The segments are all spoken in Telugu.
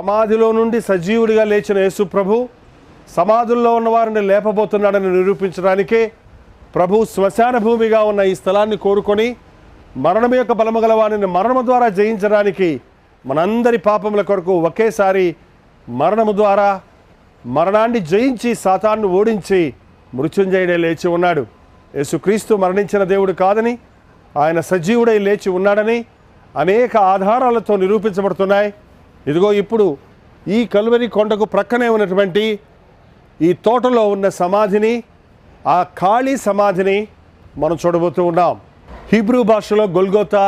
సమాధిలో నుండి సజీవుడిగా లేచిన యేసు ప్రభు సమాధుల్లో ఉన్న వారిని లేపబోతున్నాడని నిరూపించడానికే ప్రభు శ్మశాన భూమిగా ఉన్న ఈ స్థలాన్ని కోరుకొని మరణం యొక్క బలము గల వారిని మరణము ద్వారా జయించడానికి మనందరి పాపముల కొరకు ఒకేసారి మరణము ద్వారా మరణాన్ని జయించి సాతాన్ని ఓడించి మృత్యుంజయుడే లేచి ఉన్నాడు. యేసుక్రీస్తు మరణించిన దేవుడు కాదని, ఆయన సజీవుడై లేచి ఉన్నాడని అనేక ఆధారాలతో నిరూపించబడుతున్నాయి. ఇదిగో ఇప్పుడు ఈ కల్వరి కొండకు ప్రక్కనే ఉన్నటువంటి ఈ తోటలో ఉన్న సమాధిని, ఆ ఖాళీ సమాధిని మనం చూడబోతూ ఉన్నాం. హీబ్రూ భాషలో గొల్గోతా,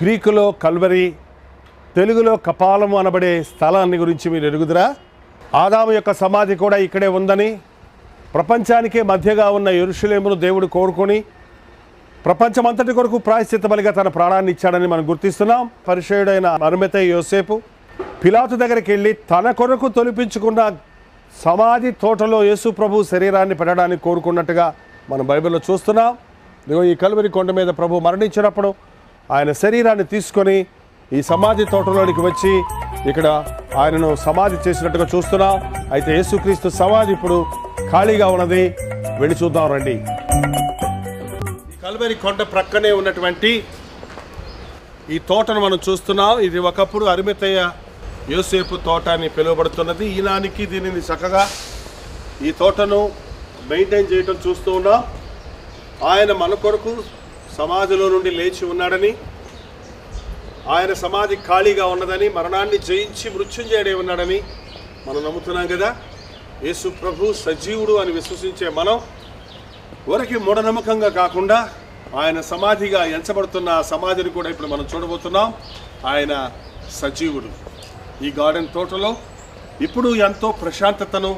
గ్రీకులో కల్వరి, తెలుగులో కపాలము అనబడే స్థలాన్ని గురించి మీరు ఎరుగుదురా? ఆదాము యొక్క సమాధి కూడా ఇక్కడే ఉందని, ప్రపంచానికే మధ్యగా ఉన్న యెరూషలేమును దేవుడు కోరుకొని ప్రపంచమంతటి కొరకు ప్రాయశ్చిత్త బలిగా తన ప్రాణాన్ని ఇచ్చాడని మనం గుర్తిస్తున్నాం. పరిచయుడైన అరిమతయి యోసేపు పిలాతు దగ్గరికి వెళ్ళి తన కొరకు తొలిపించుకున్న సమాధి తోటలో యేసు ప్రభు శరీరాన్ని పెట్టడానికి కోరుకున్నట్టుగా మనం బైబిల్లో చూస్తున్నాం. ఇదిగో ఈ కల్వరి కొండ మీద ప్రభు మరణించినప్పుడు ఆయన శరీరాన్ని తీసుకొని ఈ సమాధి తోటలోనికి వచ్చి ఇక్కడ ఆయనను సమాధి చేసినట్టుగా చూస్తున్నాం. అయితే యేసుక్రీస్తు సమాధి ఇప్పుడు ఖాళీగా ఉన్నది. వెళ్ళి చూద్దాం రండి. కల్వరి కొండ ప్రక్కనే ఉన్నటువంటి ఈ తోటను మనం చూస్తున్నాం. ఇది ఒకప్పుడు అరిమతయ్య యోసేపు తోట అని పిలువబడుతున్నది. ఈనానికి దీనిని చక్కగా ఈ తోటను మెయింటైన్ చేయటం చూస్తూ ఉన్నాం. ఆయన మన కొరకు సమాధిలో నుండి లేచి ఉన్నాడని, ఆయన సమాధి ఖాళీగా ఉన్నదని, మరణాన్ని జయించి మృత్యుంజయుడై ఉన్నాడని మనం నమ్ముతున్నాం కదా. యేసు ప్రభు సజీవుడు అని విశ్వసించే మనం వరకు మూఢనమ్మకంగా కాకుండా ఆయన సమాధిగా ఎంచబడుతున్న సమాధిని కూడా ఇప్పుడు మనం చూడబోతున్నాం. ఆయన సజీవుడు. ఈ గార్డెన్ తోటలో ఇప్పుడు ఎంతో ప్రశాంతతను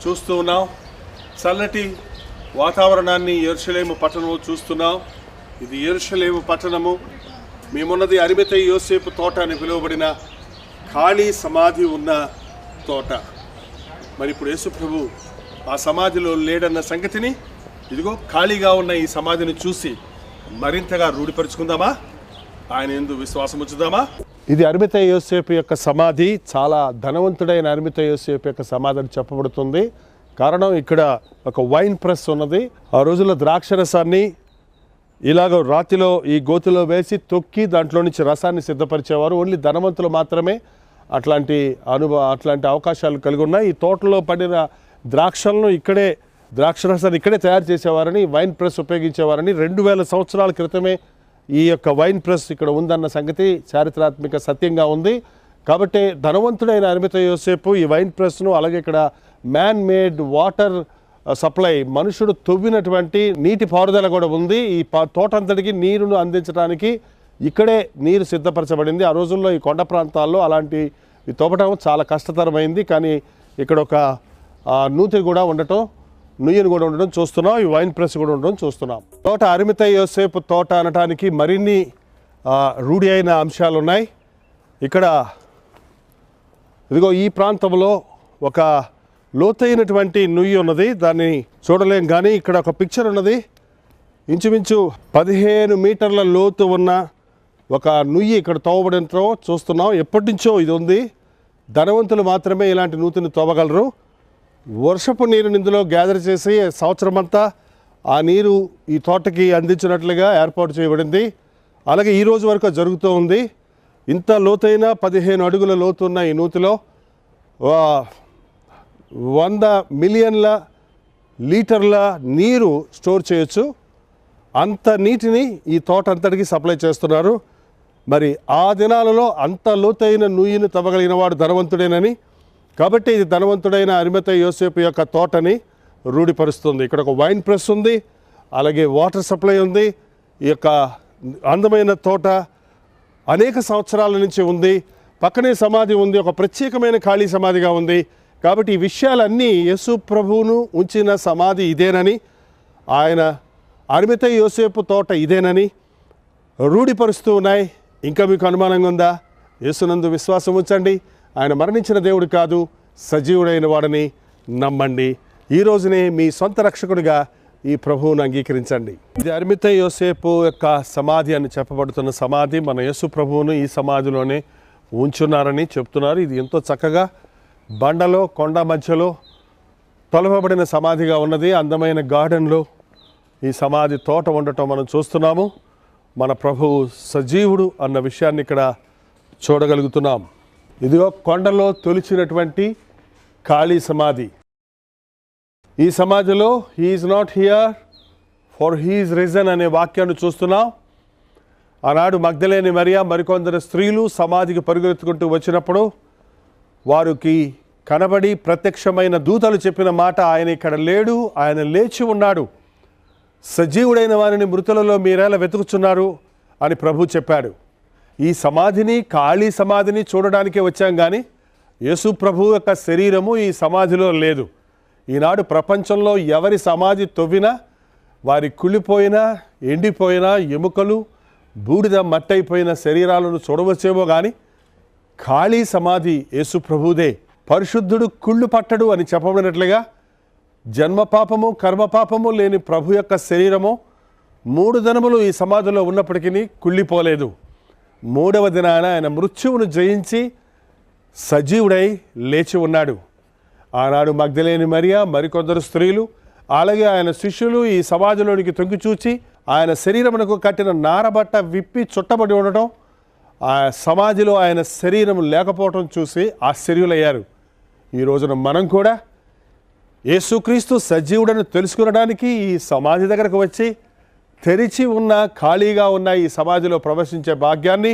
చూస్తూ ఉన్నాం. చల్లటి వాతావరణాన్ని యెరూషలేము పట్టణంలో చూస్తున్నాం. ఇది యెరూషలేము పట్టణము. మేమున్నది అరిమతయి యోసేపు తోట అని పిలువబడిన ఖాళీ సమాధి ఉన్న తోట. మరి ఇప్పుడు యేసు ప్రభు ఆ సమాధిలో లేడన్న సంగతిని ఇదిగో ఖాళీగా ఉన్న ఈ సమాధిని చూసి మరింతగా రూఢిపరుచుకుందామా? ఆయన యందు విశ్వాసం ఉంచుదామా? ఇది అరిమతయి యోసేపు యొక్క సమాధి. చాలా ధనవంతుడైన అరిమతయి యోసేపు యొక్క సమాధి అని చెప్పబడుతుంది. కారణం ఇక్కడ ఒక వైన్ ప్రెస్ ఉన్నది. ఆ రోజుల్లో ద్రాక్షరసాన్ని ఇలాగ రాతిలో ఈ గోతిలో వేసి తొక్కి దాంట్లో నుంచి రసాన్ని సిద్ధపరిచేవారు. ఓన్లీ ధనవంతులు మాత్రమే అట్లాంటి అవకాశాలు కలిగి ఉన్నాయి. ఈ తోటలో పడిన ద్రాక్షలను ఇక్కడే, ద్రాక్షరసాన్ని ఇక్కడే తయారు చేసేవారని, వైన్ ప్రెస్ ఉపయోగించేవారని 2000 సంవత్సరాల క్రితమే ఈ యొక్క వైన్ ప్రెస్ ఇక్కడ ఉందన్న సంగతి చారిత్రాత్మక సత్యంగా ఉంది. కాబట్టి ధనవంతుడైన అరిమతయి యోసేపు ఈ వైన్ ప్రెస్ను, అలాగే ఇక్కడ మ్యాన్ మేడ్ వాటర్ సప్లై, మనుషుడు తవ్వినటువంటి నీటి పారుదల కూడా ఉంది. ఈ తోటంతటికి నీరును అందించడానికి ఇక్కడే నీరు సిద్ధపరచబడింది. ఆ రోజుల్లో ఈ కొండ ప్రాంతాల్లో అలాంటి తవ్వటం చాలా కష్టతరమైంది. కానీ ఇక్కడ ఒక నూతిని కూడా ఉండటం, నుయ్యను కూడా ఉండడం చూస్తున్నాం. ఈ వైన్ ప్రెస్ కూడా ఉండడం చూస్తున్నాం. తోట అరిమతయి యోసేపు తోట అనటానికి మరిన్ని రూఢి అయిన అంశాలు ఉన్నాయి. ఇక్కడ ఇదిగో ఈ ప్రాంతంలో ఒక లోతైనటువంటి నుయ్యి ఉన్నది. దాన్ని చూడలేం, కానీ ఇక్కడ ఒక పిక్చర్ ఉన్నది. ఇంచుమించు 15 మీటర్ల లోతు ఉన్న ఒక నుయ్యి ఇక్కడ తవ్వబడంతో చూస్తున్నాం. ఎప్పటి నుంచో ఇది ఉంది. ధనవంతులు మాత్రమే ఇలాంటి నూతిని తవ్వగలరు. వర్షపు నీరుని ఇందులో గ్యాదర్ చేసి సంవత్సరం అంతా ఆ నీరు ఈ తోటకి అందించినట్లుగా ఏర్పాటు చేయబడింది. అలాగే ఈ రోజు వరకు జరుగుతూ ఉంది. ఇంత లోతైన 15 అడుగుల లోతున్న ఈ నూతిలో 100 మిలియన్ల లీటర్ల నీరు స్టోర్ చేయొచ్చు. అంత నీటిని ఈ తోట అంతటికి సప్లై చేస్తున్నారు. మరి ఆ దినాలలో అంత లోతైన నుయ్యిని తవ్వగలిగిన వాడు ధనవంతుడేనని, కాబట్టి ఇది ధనవంతుడైన అరిమతయి యోసేపు యొక్క తోటని రూఢిపరుస్తుంది. ఇక్కడ ఒక వైన్ ప్రెస్ ఉంది, అలాగే వాటర్ సప్లై ఉంది. ఈ యొక్క అందమైన తోట అనేక సంవత్సరాల నుంచి ఉంది. పక్కనే సమాధి ఉంది, ఒక ప్రత్యేకమైన ఖాళీ సమాధిగా ఉంది. కాబట్టి ఈ విషయాలన్నీ యేసు ప్రభువును ఉంచిన సమాధి ఇదేనని, ఆయన అరిమతయి యోసేపు తోట ఇదేనని రూఢిపరుస్తూ ఉన్నాయి. ఇంకా మీకు అనుమానంగా ఉందా? యేసునందు విశ్వాసం ఉంచండి. ఆయన మరణించిన దేవుడు కాదు, సజీవుడైన వాడని నమ్మండి. ఈ రోజునే మీ సొంత రక్షకుడిగా ఈ ప్రభువును అంగీకరించండి. ఇది అరిమతయి యోసేపు యొక్క సమాధి అని చెప్పబడుతున్న సమాధి. మన యేసు ప్రభువును ఈ సమాధిలోనే ఉంచున్నారని చెప్తున్నారు. ఇది ఎంతో చక్కగా బండలో కొండ మధ్యలో తొలపబడిన సమాధిగా ఉన్నది. అందమైన గార్డెన్లో ఈ సమాధి తోట ఉండటం మనం చూస్తున్నాము. మన ప్రభువు సజీవుడు అన్న విషయాన్ని ఇక్కడ చూడగలుగుతున్నాం. ఇదిగో కొండలో తొలిచినటువంటి ఖాళీ సమాధి. ఈ సమాధిలో he is not here for he is risen అనే వాక్యాన్ని చూస్తున్నాం. ఆనాడు మగ్దలేని మరియా మరికొందరు స్త్రీలు సమాధికి పరుగెత్తుకుంటూ వచ్చినప్పుడు వారికి కనబడి ప్రత్యక్షమైన దూతలు చెప్పిన మాట, ఆయన ఇక్కడ లేడు, ఆయన లేచి ఉన్నాడు, సజీవుడైన వారిని మృతులలో మీరేలా వెతుకుచున్నారు అని ప్రభు చెప్పాడు. ఈ సమాధిని, ఖాళీ సమాధిని చూడడానికే వచ్చాం కానీ యేసు ప్రభు యొక్క శరీరము ఈ సమాధిలో లేదు. ఈనాడు ప్రపంచంలో ఎవరి సమాధి తవ్వినా వారి కుళ్ళిపోయిన, ఎండిపోయిన ఎముకలు, బూడిద మట్టయిపోయిన శరీరాలను చూడవచ్చేమో కానీ ఖాళీ సమాధి యేసు ప్రభుదే. పరిశుద్ధుడు కుళ్ళు పట్టడు అని చెప్పబడినట్లుగా జన్మపాపము కర్మపాపము లేని ప్రభు యొక్క శరీరము 3 దినములు ఈ సమాధిలో ఉన్నప్పటికీ కుళ్ళిపోలేదు. 3వ దినాన ఆయన మృత్యువును జయించి సజీవుడై లేచి ఉన్నాడు. ఆనాడు మగ్దలేని మరియా మరికొందరు స్త్రీలు అలాగే ఆయన శిష్యులు ఈ సమాధిలోనికి తొంగి చూచి ఆయన శరీరమునకు కట్టిన నారబట్ట విప్పి చుట్టబడి ఉండటం, ఆ సమాధిలో ఆయన శరీరం లేకపోవటం చూసి ఆశ్చర్యులయ్యారు. ఈ రోజున మనం కూడా యేసుక్రీస్తు సజీవుడని తెలుసుకునడానికి ఈ సమాధి దగ్గరకు వచ్చి తెరిచి ఉన్న, ఖాళీగా ఉన్న ఈ సమాధిలో ప్రవేశించే భాగ్యాన్ని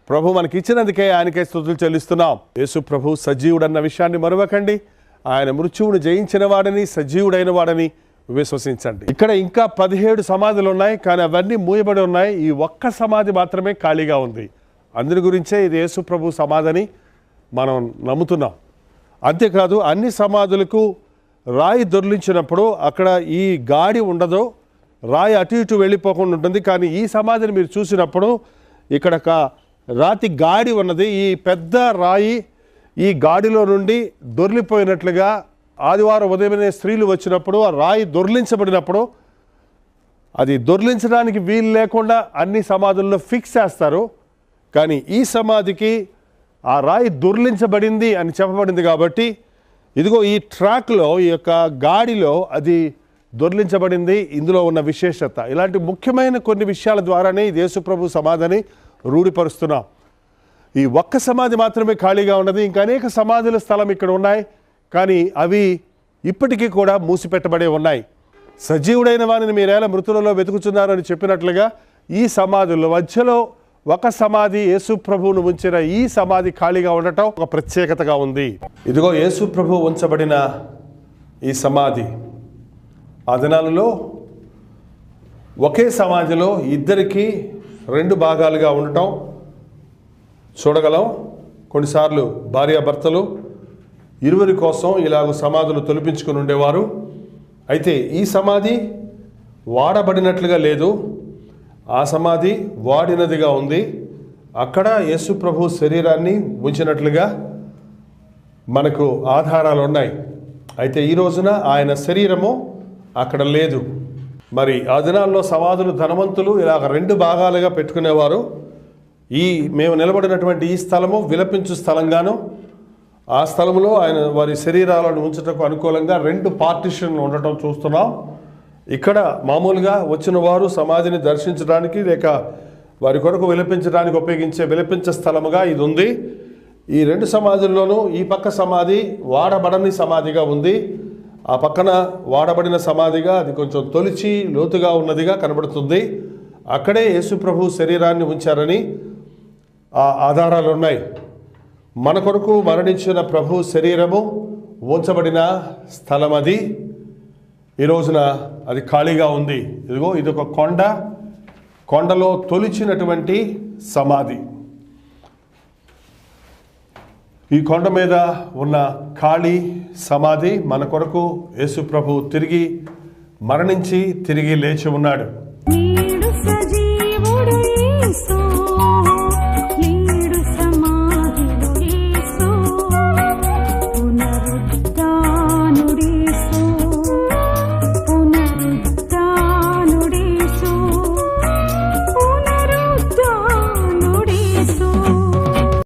ప్రభు మనకి ఇచ్చినందుకే ఆయనకే స్తుతులు చెల్లిస్తున్నాం. యేసు ప్రభు సజీవుడన్న విషయాన్ని మరవకండి. ఆయన మృత్యువును జయించిన వాడని, సజీవుడైన వాడని విశ్వసించండి. ఇక్కడ ఇంకా 17 సమాధులు ఉన్నాయి, కానీ అవన్నీ మూయబడి ఉన్నాయి. ఈ ఒక్క సమాధి మాత్రమే ఖాళీగా ఉంది. అందరి గురించే ఇది యేసు ప్రభు సమాధిని మనం నమ్ముతున్నాం. అంతేకాదు అన్ని సమాధులకు రాయి దొర్లించినప్పుడు అక్కడ ఈ గాడి ఉండదు, రాయి అటు ఇటు వెళ్ళిపోకుండా ఉంటుంది. కానీ ఈ సమాధిని మీరు చూసినప్పుడు ఇక్కడ ఒక రాతి గాడి ఉన్నది. ఈ పెద్ద రాయి ఈ గాడిలో నుండి దొర్లిపోయినట్లుగా ఆదివారం ఉదయమే స్త్రీలు వచ్చినప్పుడు ఆ రాయి దొర్లించబడినప్పుడు అది దొర్లించడానికి వీలు లేకుండా అన్ని సమాధుల్లో ఫిక్స్ చేస్తారు. కానీ ఈ సమాధికి ఆ రాయి దొర్లించబడింది అని చెప్పబడింది కాబట్టి ఇదిగో ఈ ట్రాక్లో, ఈ యొక్క గాడిలో అది దొర్లించబడింది. ఇందులో ఉన్న విశేషత ఇలాంటి ముఖ్యమైన కొన్ని విషయాల ద్వారానే ఈ యేసుప్రభు సమాధిని రూఢిపరుస్తున్నాం. ఈ ఒక్క సమాధి మాత్రమే ఖాళీగా ఉన్నది. ఇంకా అనేక సమాధుల స్థలం ఇక్కడ ఉన్నాయి, కానీ అవి ఇప్పటికీ కూడా మూసిపెట్టబడే ఉన్నాయి. సజీవుడైన వారిని మీరేలా మృతులలో వెతుకుతున్నారని చెప్పినట్లుగా ఈ సమాధుల మధ్యలో ఒక సమాధి యేసు ప్రభువును ఉంచిన ఈ సమాధి ఖాళీగా ఉండటం ఒక ప్రత్యేకతగా ఉంది. ఇదిగో యేసు ప్రభు ఉంచబడిన ఈ సమాధి ఆ దినాలలో ఒకే సమాధిలో ఇద్దరికి 2 భాగాలుగా ఉండటం చూడగలం. కొన్నిసార్లు భార్యాభర్తలు ఇరువురి కోసం ఇలాగ సమాధులు తొలిపించుకుని ఉండేవారు. అయితే ఈ సమాధి వాడబడినట్లుగా లేదు, ఆ సమాధి వాడినదిగా ఉంది. అక్కడ యేసు ప్రభు శరీరాన్ని ఉంచినట్లుగా మనకు ఆధారాలు ఉన్నాయి. అయితే ఈ రోజున ఆయన శరీరము అక్కడ లేదు. మరి ఆ దినాల్లో సమాధులు ధనవంతులు ఇలాగ 2 భాగాలుగా పెట్టుకునేవారు. మేము నిలబడినటువంటి ఈ స్థలము విలపించు స్థలంగాను, ఆ స్థలంలో ఆయన వారి శరీరాలను ఉంచటకు అనుకూలంగా 2 పార్టిషన్లు ఉండటం చూస్తున్నాం. ఇక్కడ మామూలుగా వచ్చిన వారు సమాధిని దర్శించడానికి లేక వారి కొరకు విలపించడానికి ఉపయోగించే విలపించ స్థలముగా ఇది ఉంది. ఈ 2 సమాధుల్లోనూ ఈ పక్క సమాధి వాడబడని సమాధిగా ఉంది, ఆ పక్కన వాడబడిన సమాధిగా అది కొంచెం తొలిచి లోతుగా ఉన్నదిగా కనబడుతుంది. అక్కడే యేసు ప్రభు శరీరాన్ని ఉంచారని ఆ ఆధారాలు ఉన్నాయి. మన కొరకు మరణించిన ప్రభు శరీరము ఉంచబడిన స్థలం అది. ఈ రోజున అది ఖాళీగా ఉంది. ఇదిగో ఇదొక కొండలో తొలిచినటువంటి సమాధి. ఈ కొండ మీద ఉన్న ఖాళీ సమాధి మన కొరకు యేసు ప్రభు తిరిగి మరణించి తిరిగి లేచి ఉన్నాడు.